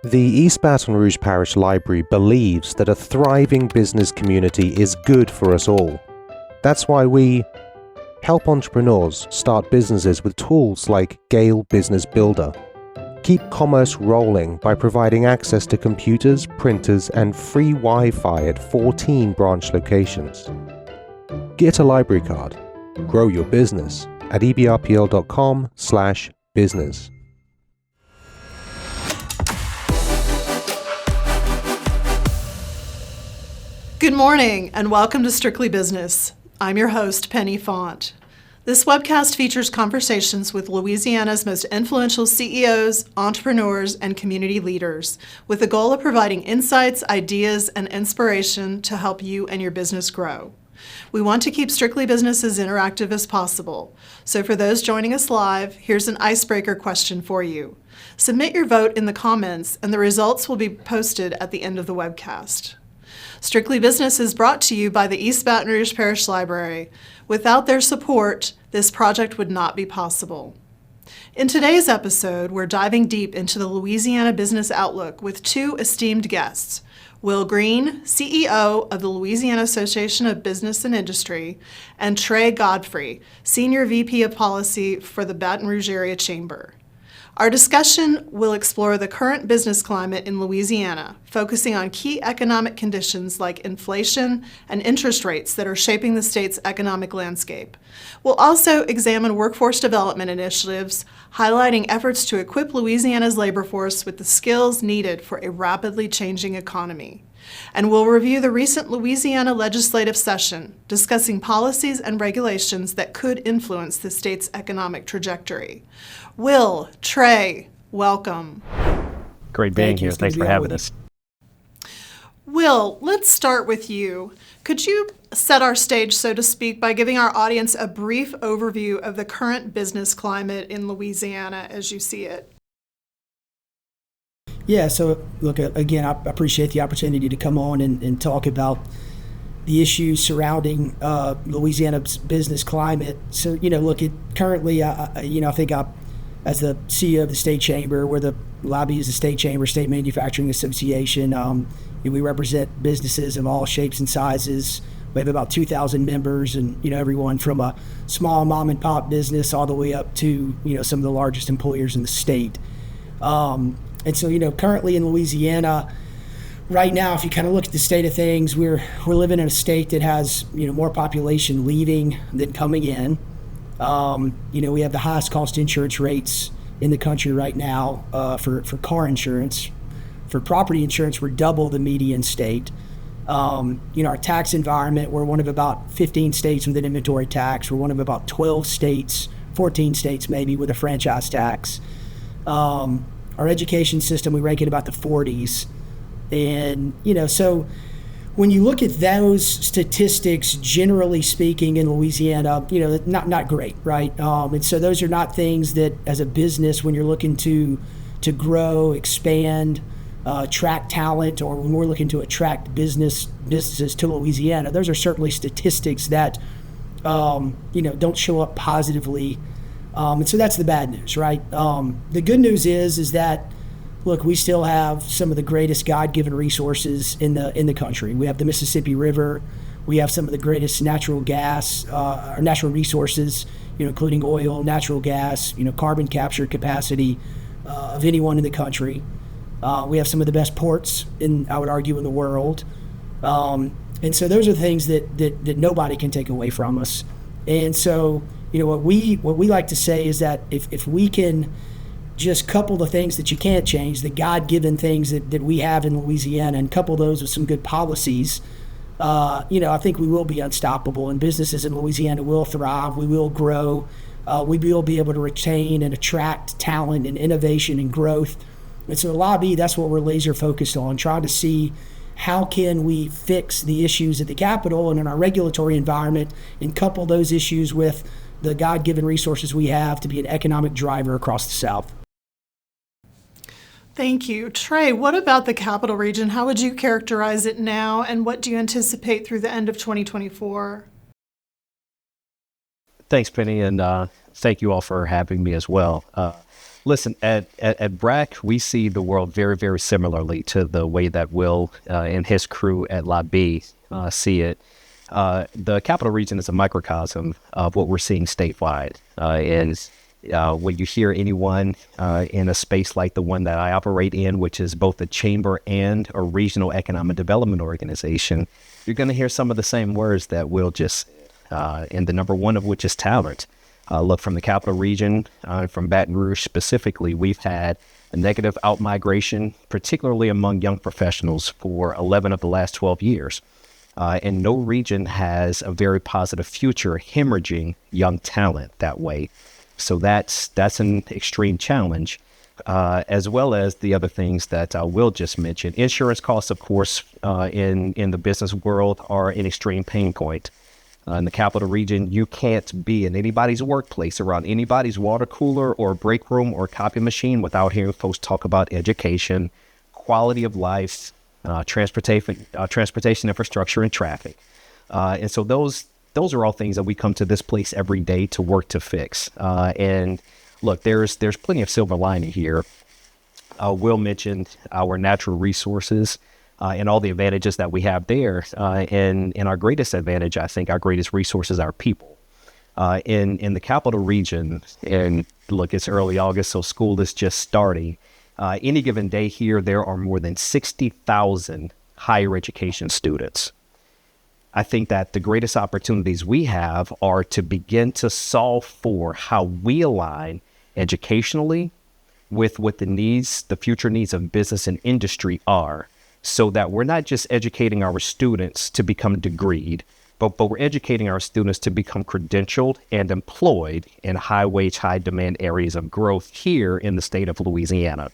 The East Baton Rouge Parish Library believes that a thriving business community is good for us all. That's why we help entrepreneurs start businesses with tools like Gale Business Builder. Keep commerce rolling by providing access to computers, printers, and free Wi-Fi at 14 branch locations. Get a library card. Grow your business at ebrpl.com/business. Good morning and welcome to Strictly Business. I'm your host, Penny Font. This webcast features conversations with Louisiana's most influential CEOs, entrepreneurs, and community leaders, with the goal of providing insights, ideas, and inspiration to help you and your business grow. We want to keep Strictly Business as interactive as possible. So for those joining us live, here's an icebreaker question for you. Submit your vote in the comments, and the results will be posted at the end of the webcast. Strictly Business is brought to you by the East Baton Rouge Parish Library. Without their support, this project would not be possible. In today's episode, we're diving deep into the Louisiana business outlook with two esteemed guests, Will Green, CEO of the Louisiana Association of Business and Industry, and Trey Godfrey, Senior VP of Policy for the Baton Rouge Area Chamber. Our discussion will explore the current business climate in Louisiana, focusing on key economic conditions like inflation and interest rates that are shaping the state's economic landscape. We'll also examine workforce development initiatives, highlighting efforts to equip Louisiana's labor force with the skills needed for a rapidly changing economy. And we'll review the recent Louisiana legislative session, discussing policies and regulations that could influence the state's economic trajectory. Will, Trey, welcome. Great being here. Thanks for having us. Will, let's start with you. Could you set our stage, so to speak, by giving our audience a brief overview of the current business climate in Louisiana as you see it? Yeah, so look, again, I appreciate the opportunity to come on and talk about the issues surrounding Louisiana's business climate. So, currently, I think as the CEO of the State Chamber, where the lobby is the State Chamber, State Manufacturing Association, we represent businesses of all shapes and sizes. We have about 2,000 members, and everyone from a small mom and pop business all the way up to some of the largest employers in the state. And so, currently in Louisiana, right now, if you kind of look at the state of things, we're living in a state that has more population leaving than coming in. We have the highest cost insurance rates in the country right now for car insurance. For property insurance, we're double the median state. Our tax environment, we're one of about 15 states with an inventory tax. We're one of about 12 states, 14 states maybe, with a franchise tax. Our education system, we rank in about the 40s. And, so when you look at those statistics, generally speaking, in Louisiana, not great, right? And so those are not things that, as a business, when you're looking to grow, expand, attract talent, or when we're looking to attract businesses to Louisiana, those are certainly statistics that, don't show up positively. And so that's the bad news, right? The good news is that, look, we still have some of the greatest God-given resources in the country. We have the Mississippi River. We have some of the greatest natural gas, or natural resources, including oil, natural gas, carbon capture capacity of anyone in the country. We have some of the best ports I would argue, in the world. And so those are things that nobody can take away from us. And so, what we like to say is that if we can just couple the things that you can't change, the God-given things that we have in Louisiana, and couple those with some good policies, I think we will be unstoppable, and businesses in Louisiana will thrive. We will grow. We will be able to retain and attract talent and innovation and growth. And so lobby, that's what we're laser focused on, trying to see how can we fix the issues at the Capitol and in our regulatory environment, and couple those issues with the God-given resources we have to be an economic driver across the South. Thank you. Trey, what about the Capital Region? How would you characterize it now, and what do you anticipate through the end of 2024? Thanks, Penny, and thank you all for having me as well. Listen, at BRAC, we see the world very, very similarly to the way that Will and his crew at La B see it. The Capital Region is a microcosm of what we're seeing statewide. When you hear anyone in a space like the one that I operate in, which is both a chamber and a regional economic development organization, you're going to hear some of the same words that Will just and the number one of which is talent. Look, from the Capital Region, from Baton Rouge specifically, we've had a negative outmigration, particularly among young professionals, for 11 of the last 12 years. And no region has a very positive future hemorrhaging young talent that way. So that's an extreme challenge, as well as the other things that Will just mentioned. Insurance costs, of course, in the business world are an extreme pain point. In the Capital Region, you can't be in anybody's workplace, around anybody's water cooler or break room or copy machine without hearing folks talk about education, quality of life, transportation infrastructure, and traffic. And so those are all things that we come to this place every day to work to fix. And look, there's plenty of silver lining here. Will mentioned our natural resources and all the advantages that we have there. And our greatest advantage, I think, our greatest resource is our people. In the Capital Region, and look, it's early August, so school is just starting. Any given day here, there are more than 60,000 higher education students. I think that the greatest opportunities we have are to begin to solve for how we align educationally with what the future needs of business and industry are, so that we're not just educating our students to become degreed, but we're educating our students to become credentialed and employed in high-wage, high-demand areas of growth here in the state of Louisiana.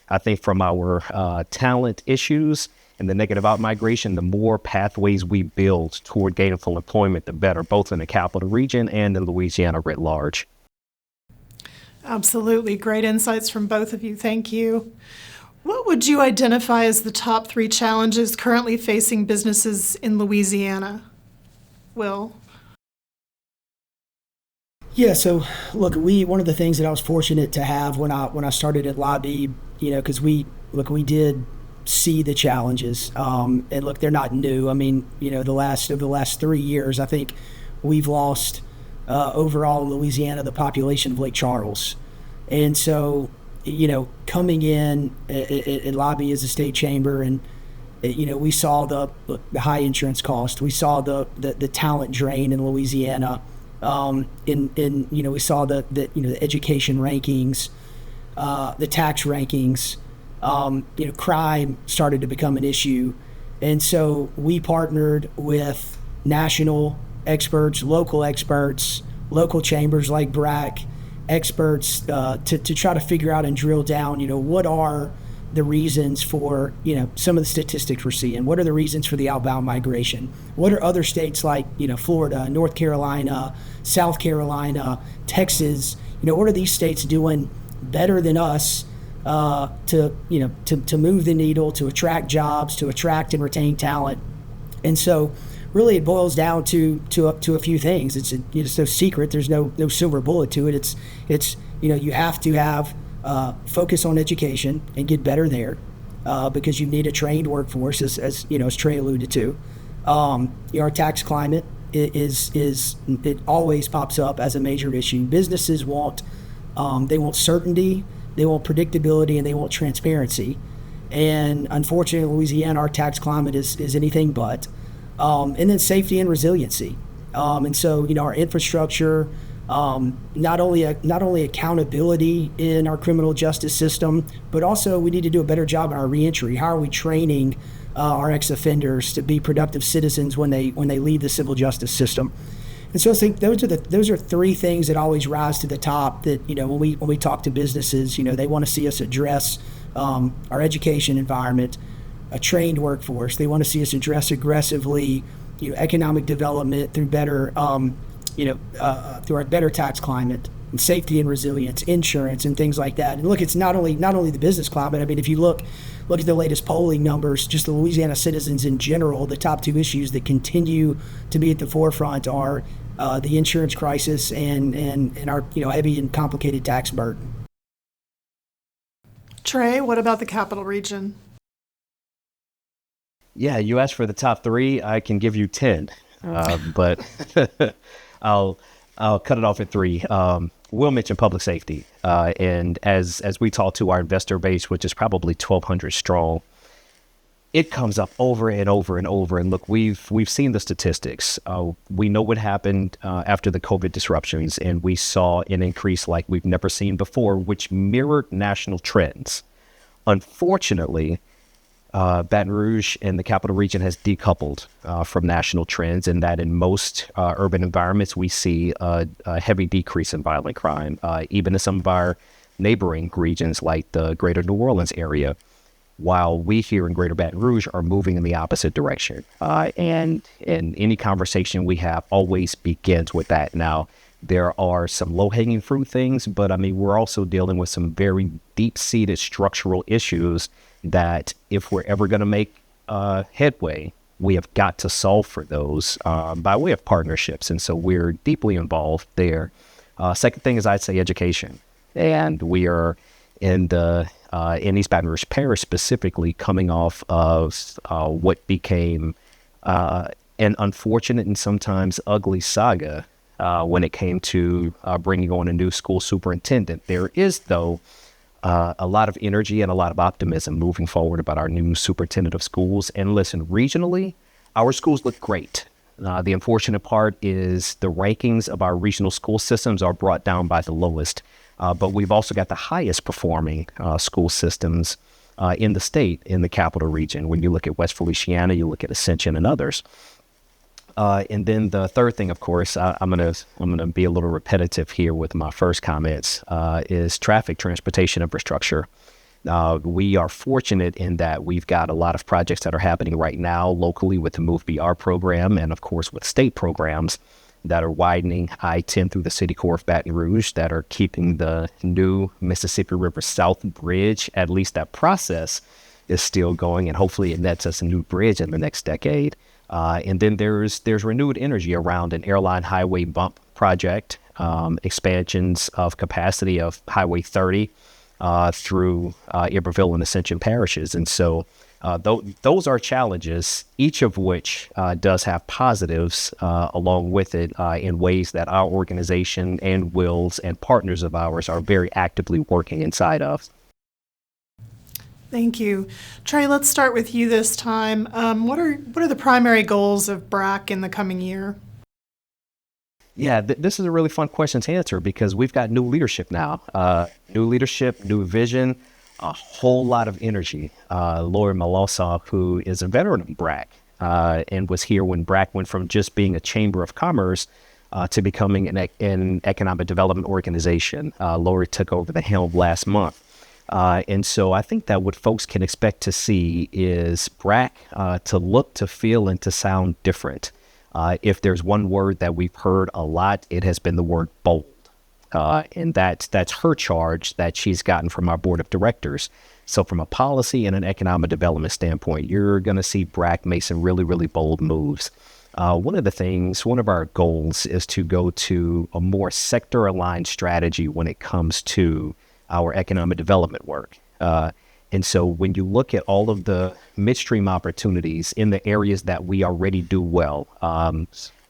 I think from our talent issues and the negative outmigration, the more pathways we build toward gainful employment, the better, both in the Capital Region and in Louisiana writ large. Absolutely. Great insights from both of you. Thank you. What would you identify as the top 3 challenges currently facing businesses in Louisiana? Will? Yeah, so look, one of the things that I was fortunate to have when I started at Lobby, because we did see the challenges, and look, they're not new. I mean, over the last 3 years, I think we've lost overall in Louisiana the population of Lake Charles, and so coming in Lobby as a state chamber, and we saw the high insurance cost, we saw the talent drain in Louisiana. We saw the education rankings, the tax rankings, crime started to become an issue. And so we partnered with national experts, local chambers like BRAC, experts to try to figure out and drill down, what are the reasons for, some of the statistics we're seeing? What are the reasons for the outbound migration? What are other states like, Florida, North Carolina, South Carolina, Texas, what are these states doing better than us to move the needle, to attract jobs, to attract and retain talent? And so really it boils down to a few things. It's no secret. There's no silver bullet to it. It's you have to have focus on education and get better there, because you need a trained workforce, as Trey alluded to. Our tax climate it always pops up as a major issue. Businesses want certainty, they want predictability, and they want transparency. And unfortunately, in Louisiana, our tax climate is anything but. And then safety and resiliency. And so our infrastructure. Not only accountability in our criminal justice system, but also we need to do a better job in our reentry. How are we training our ex-offenders to be productive citizens when they leave the civil justice system? And so I think those are 3 things that always rise to the top. That when we talk to businesses, they want to see us address our education environment, a trained workforce. They want to see us address aggressively economic development through better. Through our better tax climate, and safety and resilience, insurance, and things like that. And look, it's not only the business climate. I mean, if you look at the latest polling numbers, just the Louisiana citizens in general, the top 2 issues that continue to be at the forefront are the insurance crisis and our heavy and complicated tax burden. Trey, what about the Capital Region? Yeah, you asked for the top three. I can give you 10, but I'll cut it off at three. We'll mention public safety, and as we talk to our investor base, which is probably 1,200 strong, it comes up over and over and over. And look, we've seen the statistics. We know what happened after the COVID disruptions, and we saw an increase like we've never seen before, which mirrored national trends. Unfortunately, Baton Rouge and the Capital Region has decoupled from national trends, in that in most urban environments, we see a heavy decrease in violent crime, even in some of our neighboring regions like the greater New Orleans area, while we here in greater Baton Rouge are moving in the opposite direction. And any conversation we have always begins with that. Now, there are some low-hanging fruit things, but I mean, we're also dealing with some very deep-seated structural issues that if we're ever going to make headway, we have got to solve for those by way of partnerships. And so we're deeply involved there. Second thing is, I'd say, education. And we are in East Baton Rouge Parish specifically coming off of what became an unfortunate and sometimes ugly saga when it came to bringing on a new school superintendent. There is, though, a lot of energy and a lot of optimism moving forward about our new superintendent of schools. And listen, regionally, our schools look great. The unfortunate part is the rankings of our regional school systems are brought down by the lowest. But we've also got the highest performing school systems in the state, in the Capital Region. When you look at West Feliciana, you look at Ascension and others. And then the third thing, of course, I'm gonna be a little repetitive here with my first comments, is traffic transportation infrastructure. We are fortunate in that we've got a lot of projects that are happening right now locally with the Move BR program, and of course with state programs that are widening I-10 through the city core of Baton Rouge, that are keeping the new Mississippi River South Bridge, at least that process is still going, and hopefully it nets us a new bridge in the next decade. And then there's renewed energy around an airline highway bump project, expansions of capacity of Highway 30 through Iberville and Ascension parishes. And so those are challenges, each of which does have positives along with it in ways that our organization and Wills and partners of ours are very actively working inside of. Thank you. Trey, let's start with you this time. What are the primary goals of BRAC in the coming year? Yeah, this is a really fun question to answer because we've got new leadership now. New leadership, new vision, a whole lot of energy. Lori Malosov, who is a veteran of BRAC and was here when BRAC went from just being a chamber of commerce to becoming an economic development organization. Lori took over the helm last month. And so I think that what folks can expect to see is BRAC to look, to feel, and to sound different. If there's one word that we've heard a lot, it has been the word bold. And that's her charge that she's gotten from our board of directors. So from a policy and an economic development standpoint, you're going to see BRAC make some really, really bold moves. One of our goals is to go to a more sector-aligned strategy when it comes to our economic development work. And so when you look at all of the midstream opportunities in the areas that we already do well,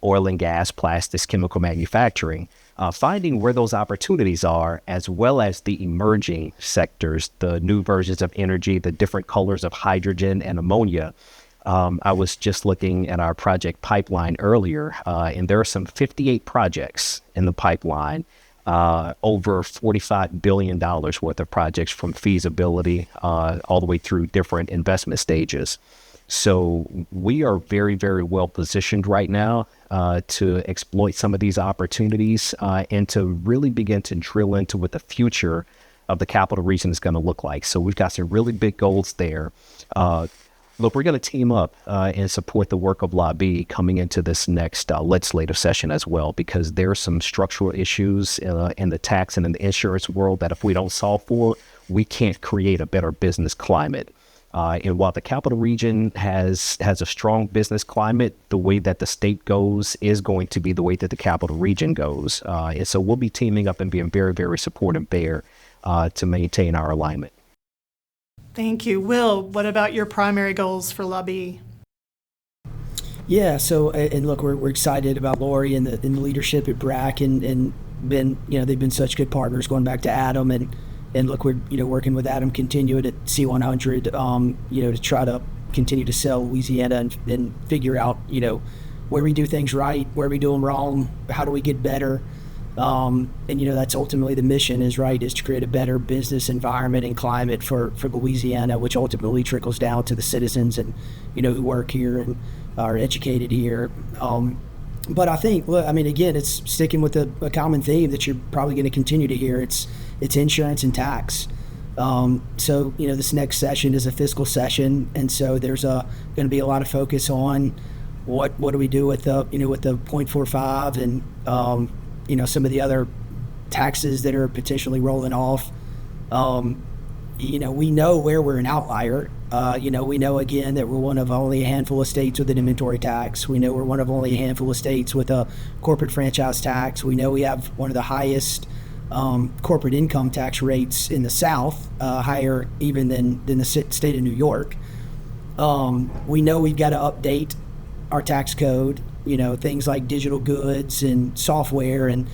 oil and gas, plastics, chemical manufacturing, finding where those opportunities are, as well as the emerging sectors, the new versions of energy, the different colors of hydrogen and ammonia. I was just looking at our project pipeline earlier, and there are some 58 projects in the pipeline, over $45 billion worth of projects from feasibility all the way through different investment stages. So we are very, very well positioned right now to exploit some of these opportunities and to really begin to drill into what the future of the Capital Region is going to look like. So we've got some really big goals there. Look, we're going to team up and support the work of Lobby coming into this next legislative session as well, because there are some structural issues in the tax and in the insurance world that if we don't solve for, we can't create a better business climate. And while the Capital Region has a strong business climate, the way that the state goes is going to be the way that the Capital Region goes. And so we'll be teaming up and being very, very supportive there to maintain our alignment. Thank you. Will, what about your primary goals for LABI? Yeah. So, and look, we're excited about Lori and the leadership at BRAC, and been, they've been such good partners going back to Adam, and look, we're, working with Adam, continuing at C100, to try to continue to sell Louisiana and figure out, where we do things right, where we do them wrong, how do we get better. And that's ultimately the mission is to create a better business environment and climate for Louisiana, which ultimately trickles down to the citizens and, who work here and are educated here. But I think, again, it's sticking with a common theme that you're probably going to continue to hear. It's insurance and tax. So, this next session is a fiscal session. And so there's going to be a lot of focus on what do we do with the 0.45 and, some of the other taxes that are potentially rolling off. We know where we're an outlier. We know, again, that we're one of only a handful of states with an inventory tax. We know we're one of only a handful of states with a corporate franchise tax. We know we have one of the highest corporate income tax rates in the South, higher even than the state of New York. We know we've got to update our tax code, things like digital goods and software, and,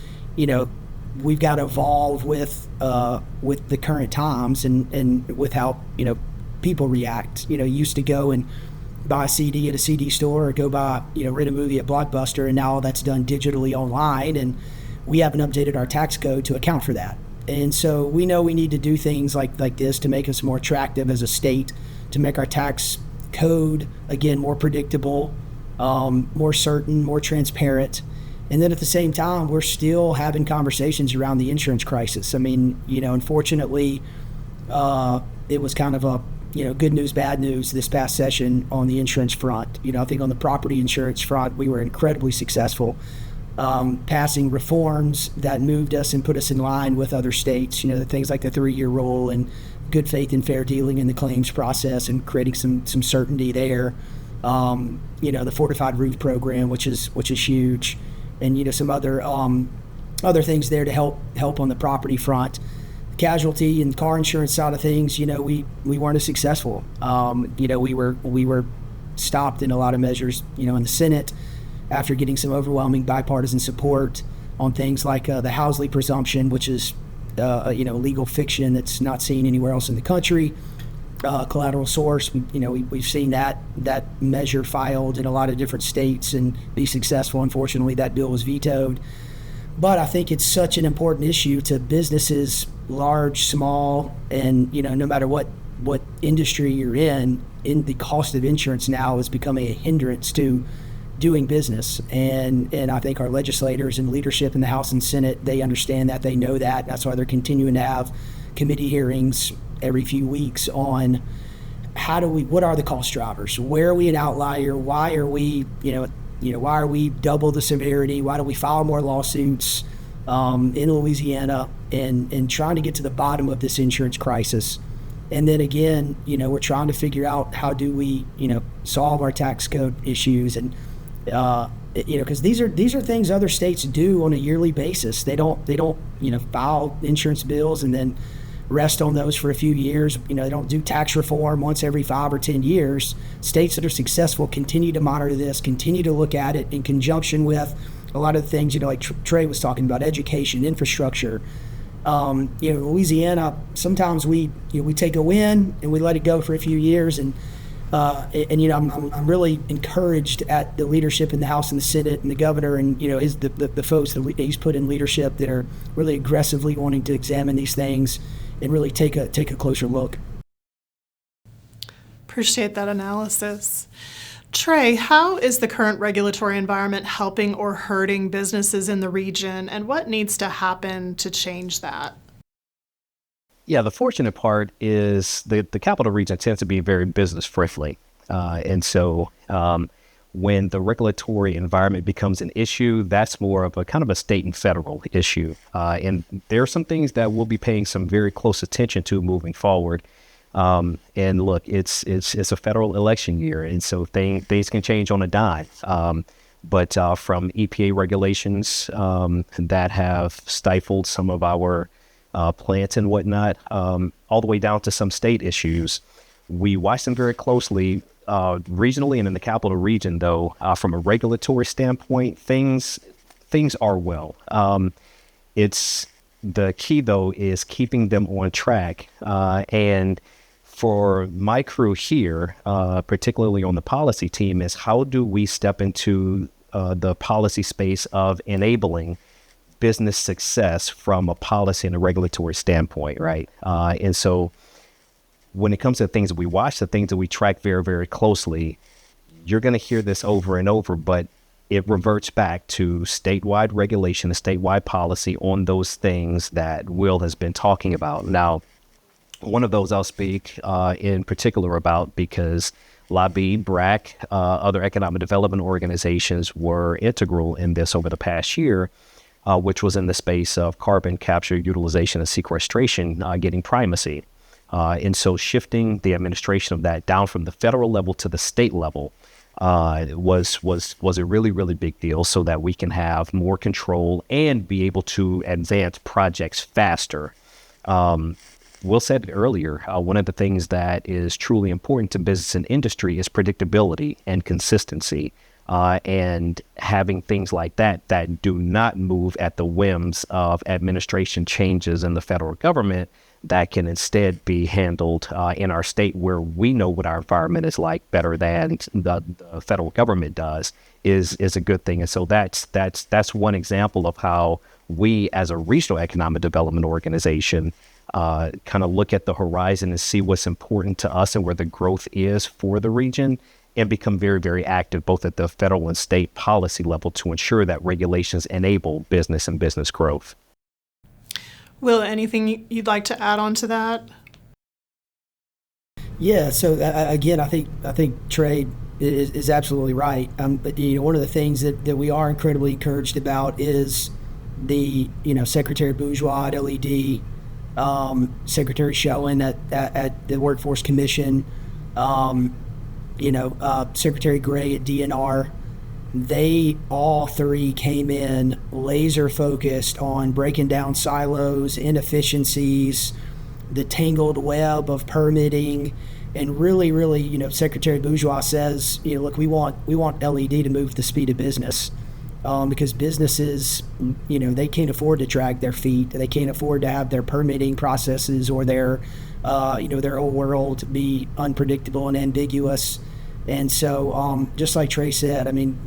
we've got to evolve with the current times and with how, people react. You used to go and buy a CD at a CD store or go buy, rent a movie at Blockbuster, and now all that's done digitally online, and we haven't updated our tax code to account for that. And so we know we need to do things like this to make us more attractive as a state, to make our tax code, again, more predictable, more certain, more transparent. And then at the same time, we're still having conversations around the insurance crisis. Unfortunately, it was kind of a, good news, bad news this past session on the insurance front. I think on the property insurance front, we were incredibly successful, passing reforms that moved us and put us in line with other states, things like the 3-year rule and good faith and fair dealing in the claims process and creating some certainty there. The fortified roof program, which is huge, and some other things there to help on the property front. Casualty and car insurance side of things, we weren't as successful. We were stopped in a lot of measures, in the Senate after getting some overwhelming bipartisan support on things like the Housley presumption, which is legal fiction that's not seen anywhere else in the country. Collateral source, we've seen that measure filed in a lot of different states and be successful. Unfortunately, that bill was vetoed. But I think it's such an important issue to businesses, large, small, and no matter what industry you're in, the cost of insurance now is becoming a hindrance to doing business. And I think our legislators and leadership in the House and Senate, they understand that, they know that. That's why they're continuing to have committee hearings every few weeks on what are the cost drivers? Where are we an outlier? Why are we, why are we double the severity? Why do we file more lawsuits in Louisiana? And trying to get to the bottom of this insurance crisis. And then again, we're trying to figure out how do we, solve our tax code issues, and because these are things other states do on a yearly basis. They don't file insurance bills and then rest on those for a few years. They don't do tax reform once every 5 or 10 years. States that are successful continue to monitor this, continue to look at it in conjunction with a lot of the things, like Trey was talking about, education, infrastructure. Louisiana, sometimes we take a win and we let it go for a few years, and I'm really encouraged at the leadership in the House and the Senate and the governor and the folks that he's put in leadership that are really aggressively wanting to examine these things and really take a closer look. Appreciate that analysis. Trey, how is the current regulatory environment helping or hurting businesses in the region, and what needs to happen to change that? Yeah, the fortunate part is the capital region tends to be very business friendly. And so when the regulatory environment becomes an issue, that's more of a kind of a state and federal issue. And there are some things that we'll be paying some very close attention to moving forward. And look, it's a federal election year, and so things can change on a dime. But from EPA regulations that have stifled some of our plants and whatnot, all the way down to some state issues. We watch them very closely, regionally and in the capital region, though. From a regulatory standpoint, things are well. It's the key, though, is keeping them on track. And for my crew here, particularly on the policy team, is how do we step into the policy space of enabling business success from a policy and a regulatory standpoint, right? And so when it comes to the things that we watch, the things that we track very, very closely, you're going to hear this over and over, but it reverts back to statewide regulation, a statewide policy on those things that Will has been talking about. Now, one of those I'll speak in particular about because LABI, BRAC, other economic development organizations were integral in this over the past year, which was in the space of carbon capture, utilization, and sequestration getting primacy. And so shifting the administration of that down from the federal level to the state level was a really, really big deal so that we can have more control and be able to advance projects faster. Will said it earlier, one of the things that is truly important to business and industry is predictability and consistency, and having things like that do not move at the whims of administration changes in the federal government, that can instead be handled in our state where we know what our environment is like better than the federal government does is a good thing. And so that's one example of how we as a regional economic development organization kind of look at the horizon and see what's important to us and where the growth is for the region, and become very, very active both at the federal and state policy level to ensure that regulations enable business and business growth. Will, anything you'd like to add on to that? Yeah. So again, I think Trey is absolutely right. But one of the things that we are incredibly encouraged about is the Secretary Bourgeois at LED, Secretary Schoen at the Workforce Commission, Secretary Gray at DNR. They all three came in laser focused on breaking down silos, inefficiencies, the tangled web of permitting, and really, Secretary Bourgeois says, look, we want LED to move the speed of business, because businesses, they can't afford to drag their feet. They can't afford to have their permitting processes or their old world be unpredictable and ambiguous. And so, just like Trey said, I mean,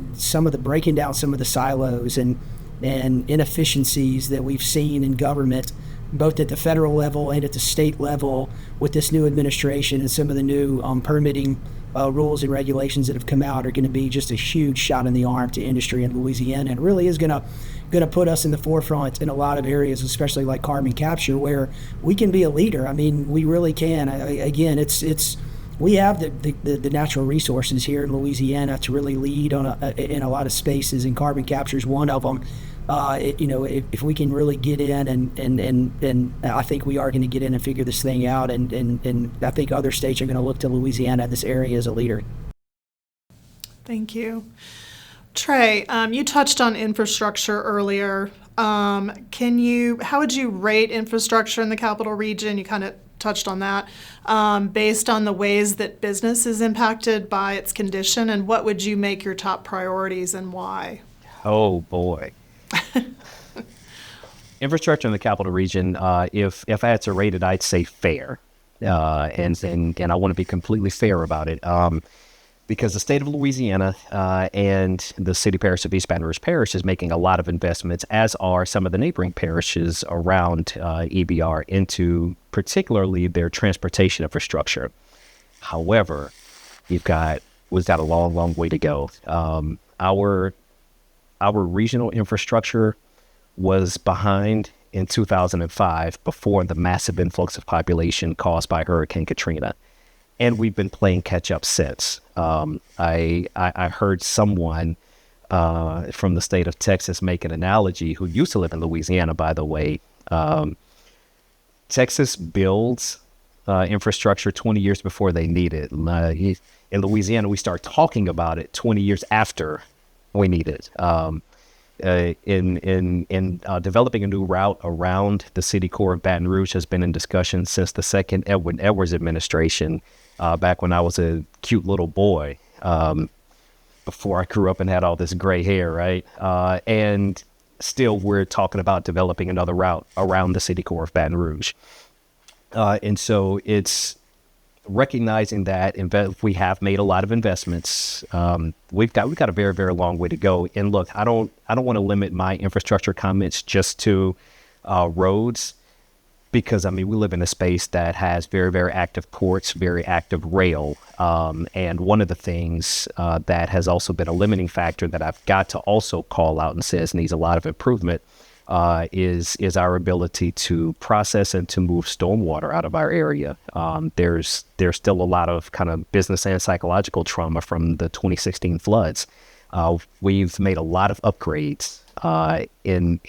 breaking down some of the silos and inefficiencies that we've seen in government, both at the federal level and at the state level, with this new administration and some of the new permitting rules and regulations that have come out, are going to be just a huge shot in the arm to industry in Louisiana, and really is going to put us in the forefront in a lot of areas, especially like carbon capture, where we can be a leader. I mean, we really can. We have the natural resources here in Louisiana to really lead in a lot of spaces, and carbon capture is one of them. If we can really get in, and I think we are going to get in and figure this thing out, and I think other states are going to look to Louisiana in this area as a leader. Thank you. Trey, you touched on infrastructure earlier. How would you rate infrastructure in the capital region? You kind of touched on that, based on the ways that business is impacted by its condition, and what would you make your top priorities and why? Oh boy. Infrastructure in the capital region, if I had to rate it, I'd say fair, and I want to be completely fair about it, because the state of Louisiana and the city parish of East Baton Rouge Parish is making a lot of investments, as are some of the neighboring parishes around EBR, into particularly their transportation infrastructure. However, we've got a long way to go. Our regional infrastructure was behind in 2005 before the massive influx of population caused by Hurricane Katrina. And we've been playing catch up since. I heard someone from the state of Texas make an analogy, who used to live in Louisiana, by the way. Texas builds infrastructure 20 years before they need it. In Louisiana, we start talking about it 20 years after we need it. in developing a new route around the city core of Baton Rouge has been in discussion since the second Edwin Edwards administration, back when I was a cute little boy, before I grew up and had all this gray hair, right? And still, we're talking about developing another route around the city core of Baton Rouge. And so it's recognizing that we have made a lot of investments. We've got a very, very long way to go. And look, I don't want to limit my infrastructure comments just to roads, because I mean, we live in a space that has very, very active ports, very active rail. And one of the things that has also been a limiting factor that I've got to also call out and says needs a lot of improvement is our ability to process and to move stormwater out of our area. There's still a lot of kind of business and psychological trauma from the 2016 floods. We've made a lot of upgrades in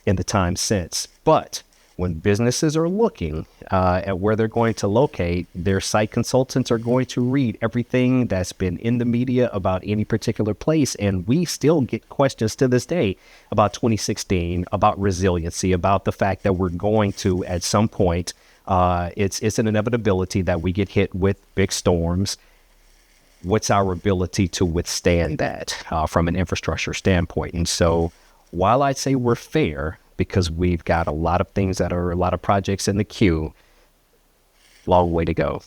the time since, but when businesses are looking at where they're going to locate, their site consultants are going to read everything that's been in the media about any particular place. And we still get questions to this day about 2016, about resiliency, about the fact that we're going to, at some point, it's an inevitability that we get hit with big storms. What's our ability to withstand that from an infrastructure standpoint? And so while I'd say we're fair, because we've got a lot of things a lot of projects in the queue, long way to go.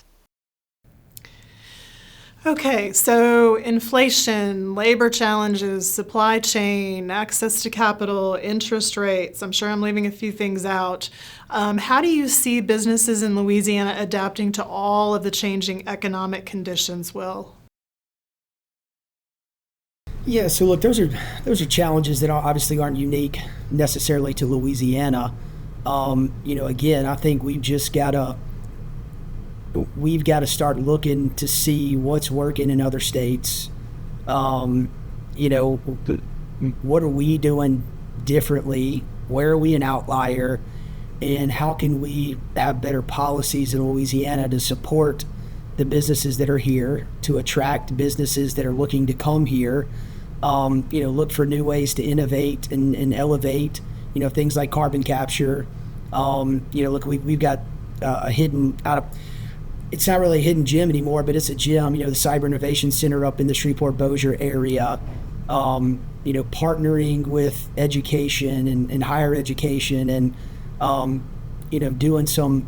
Okay, so inflation, labor challenges, supply chain, access to capital, interest rates. I'm sure I'm leaving a few things out. How do you see businesses in Louisiana adapting to all of the changing economic conditions, Will? Yeah, so look, those are challenges that obviously aren't unique necessarily to Louisiana. Again, I think we've got to start looking to see what's working in other states. What are we doing differently? Where are we an outlier? And how can we have better policies in Louisiana to support the businesses that are here, to attract businesses that are looking to come here? Look for new ways to innovate and elevate, things like carbon capture. Look, we've got a hidden, it's not really a hidden gem anymore, but it's a gem, the Cyber Innovation Center up in the Shreveport-Bossier area, partnering with education and higher education and, doing some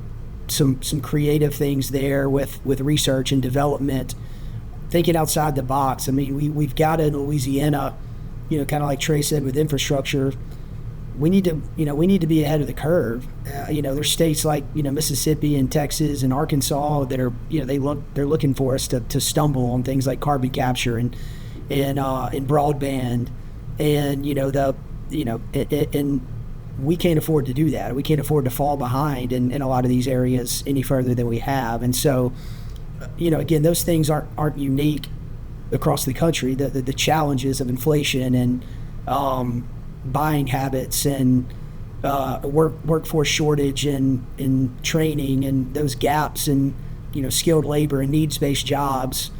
creative things there with research and development. Thinking outside the box. I mean, we've got in Louisiana, kind of like Trey said with infrastructure, we need to be ahead of the curve. There's states like, Mississippi and Texas and Arkansas that are, they're looking for us to stumble on things like carbon capture and broadband, and and we can't afford to do that. We can't afford to fall behind in a lot of these areas any further than we have. And so, again, those things aren't unique across the country. The challenges of inflation and buying habits and workforce shortage and training and those gaps in skilled labor and needs-based jobs.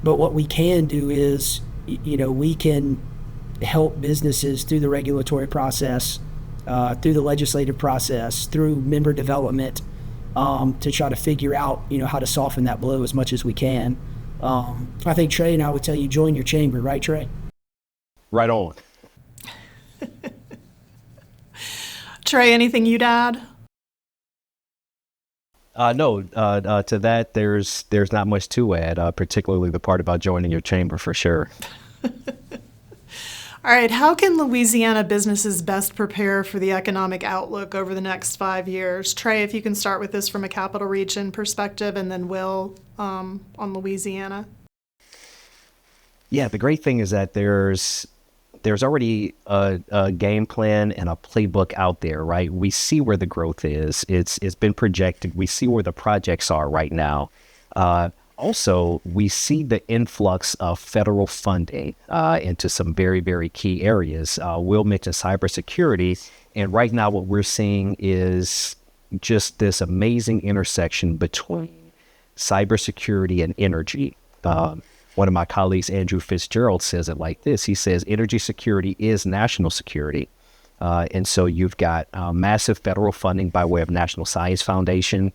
But what we can do is we can help businesses through the regulatory process, through the legislative process, through member development, to try to figure out, how to soften that blow as much as we can. I think Trey and I would tell you, join your chamber, right, Trey? Right on. Trey, anything you'd add? No, to that, there's not much to add, particularly the part about joining your chamber, for sure. All right, how can Louisiana businesses best prepare for the economic outlook over the next 5 years? Trey, if you can start with this from a capital region perspective, and then Will on Louisiana. Yeah, the great thing is that there's already a game plan and a playbook out there, right? We see where the growth is. It's been projected. We see where the projects are right now. Also, we see the influx of federal funding into some very, very key areas. Will mentioned cybersecurity, and right now what we're seeing is just this amazing intersection between cybersecurity and energy. One of my colleagues, Andrew Fitzgerald, says it like this. He says, energy security is national security. And so you've got massive federal funding by way of National Science Foundation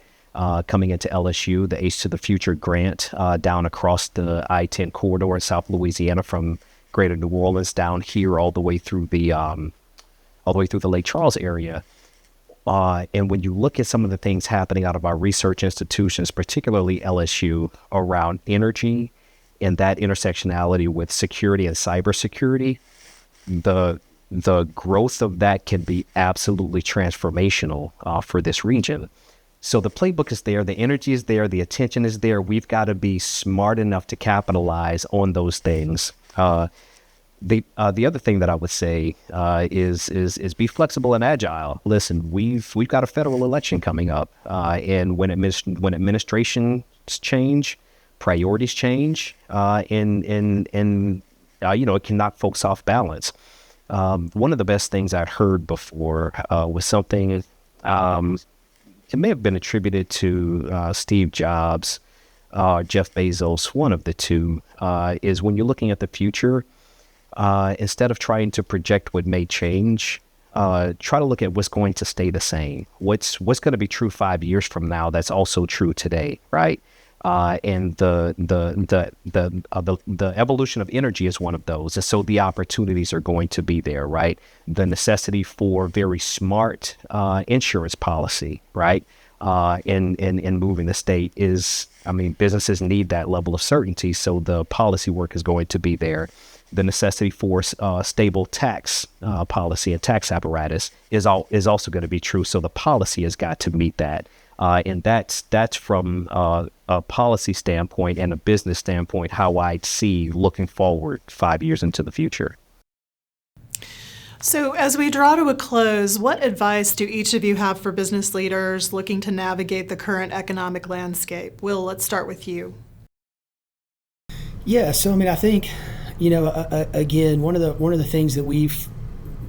coming into LSU, the Ace to the Future grant down across the I-10 corridor in South Louisiana from Greater New Orleans down here all the way through the Lake Charles area. And when you look at some of the things happening out of our research institutions, particularly LSU, around energy and that intersectionality with security and cybersecurity, the growth of that can be absolutely transformational for this region. So the playbook is there, the energy is there, the attention is there. We've got to be smart enough to capitalize on those things. The other thing that I would say is be flexible and agile. Listen, we've got a federal election coming up, and when administrations change, priorities change, and it can knock folks off balance. One of the best things I'd heard before was something. It may have been attributed to Steve Jobs, Jeff Bezos, one of the two, is when you're looking at the future, instead of trying to project what may change, try to look at what's going to stay the same. What's going to be true 5 years from now that's also true today, right? And the evolution of energy is one of those. And so the opportunities are going to be there, right? The necessity for very smart insurance policy, right? In moving the state is, businesses need that level of certainty. So the policy work is going to be there. The necessity for stable tax policy and tax apparatus is also going to be true. So the policy has got to meet that. And that's from a policy standpoint and a business standpoint, how I'd see looking forward 5 years into the future. So as we draw to a close, what advice do each of you have for business leaders looking to navigate the current economic landscape? Will, let's start with you. Yeah, so I think, again, one of the things that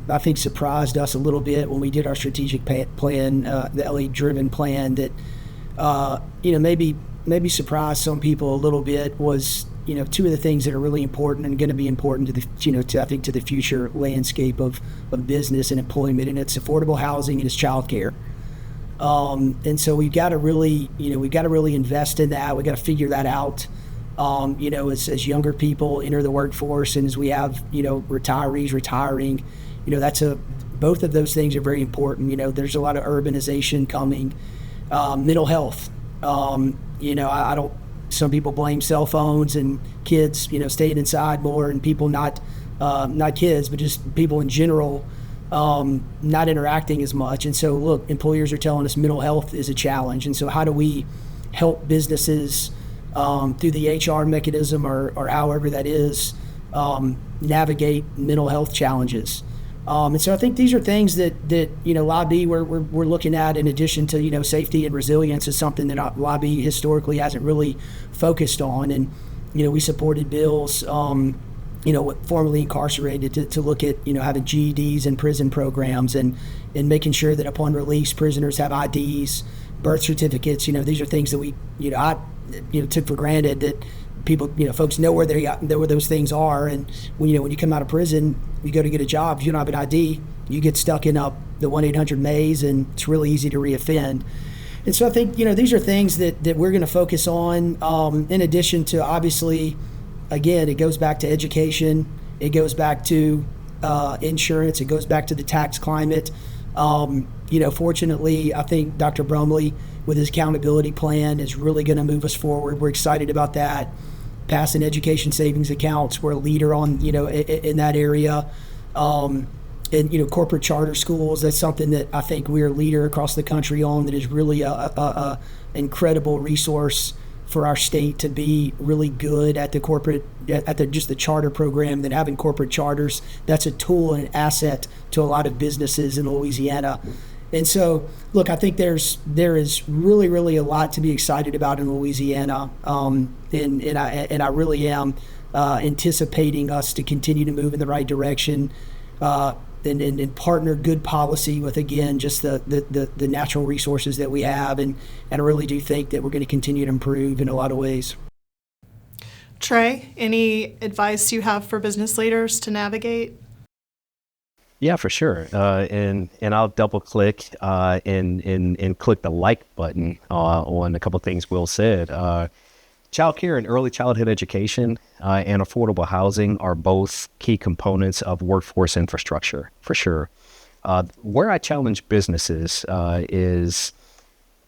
I think surprised us a little bit when we did our strategic plan, the LA-driven plan, that maybe surprised some people a little bit was two of the things that are really important and going to be important to the future landscape of business and employment, and it's affordable housing and it's childcare. And so we've got to really invest in that. We've got to figure that out. As younger people enter the workforce, and as we have retirees retiring. Both of those things are very important. There's a lot of urbanization coming. Mental health. Some people blame cell phones and kids, staying inside more, and people not kids, but just people in general, not interacting as much. And so, look, employers are telling us mental health is a challenge. And so how do we help businesses through the HR mechanism or however that is, navigate mental health challenges? And so I think these are things that LIBE we're looking at, in addition to safety and resilience, is something that LIBE historically hasn't really focused on. And we supported bills formerly incarcerated to look at having GEDs and prison programs, and making sure that upon release prisoners have IDs, birth certificates. These are things that I took for granted, that people, folks know where those things are. And when you come out of prison, you go to get a job, if you don't have an ID, you get stuck in the 1-800 maze, and it's really easy to reoffend. And so I think, these are things that we're going to focus on, in addition to, obviously, again, it goes back to education, it goes back to insurance, it goes back to the tax climate. Fortunately, I think Dr. Brumley, with his accountability plan, is really going to move us forward. We're excited about that. Passing education savings accounts, we're a leader on, in that area. And, corporate charter schools, that's something that I think we're a leader across the country on, that is really a incredible resource for our state to be really good at the corporate, just the charter program, that having corporate charters, that's a tool and an asset to a lot of businesses in Louisiana. And so, look, I think there is really, really a lot to be excited about in Louisiana, and I really am anticipating us to continue to move in the right direction, and partner good policy with, again, just the natural resources that we have, and I really do think that we're going to continue to improve in a lot of ways. Trey, any advice you have for business leaders to navigate? Yeah, for sure. And I'll double click and click the like button on a couple of things Will said. Childcare and early childhood education and affordable housing are both key components of workforce infrastructure, for sure. Where I challenge businesses is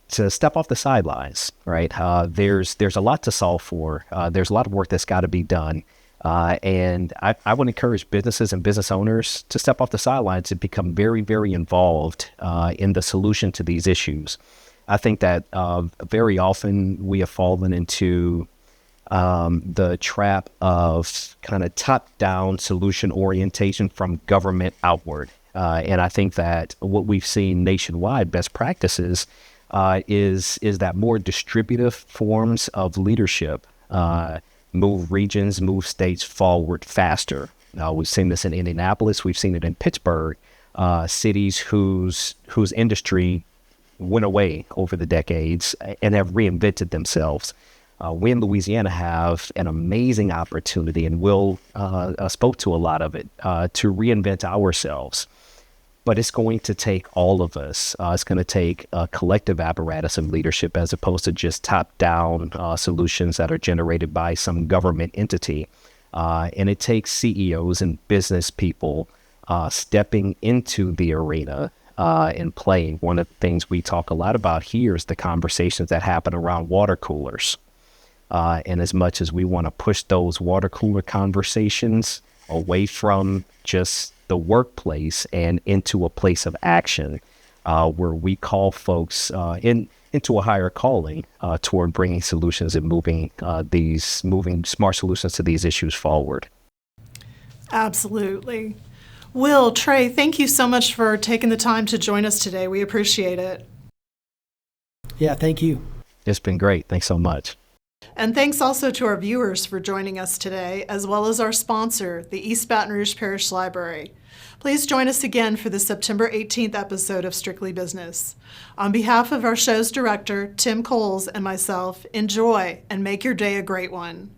to step off the sidelines, right? There's a lot to solve for. There's a lot of work that's got to be done. And I would encourage businesses and business owners to step off the sidelines and become very, very involved in the solution to these issues. I think that very often we have fallen into the trap of kind of top-down solution orientation from government outward. And I think that what we've seen nationwide, best practices, is that more distributive forms of leadership move regions, move states forward faster. We've seen this in Indianapolis. We've seen it in Pittsburgh, cities whose industry went away over the decades and have reinvented themselves. We in Louisiana have an amazing opportunity, and Will spoke to a lot of it, to reinvent ourselves. But it's going to take all of us. It's going to take a collective apparatus of leadership as opposed to just top-down solutions that are generated by some government entity. And it takes CEOs and business people stepping into the arena and playing. One of the things we talk a lot about here is the conversations that happen around water coolers. And as much as we want to push those water cooler conversations away from just the workplace and into a place of action where we call folks into a higher calling toward bringing solutions and moving smart solutions to these issues forward. Absolutely. Will, Trey, thank you so much for taking the time to join us today. We appreciate it. Yeah, thank you. It's been great. Thanks so much. And thanks also to our viewers for joining us today, as well as our sponsor, the East Baton Rouge Parish Library. Please join us again for the September 18th episode of Strictly Business. On behalf of our show's director, Tim Coles, and myself, enjoy and make your day a great one.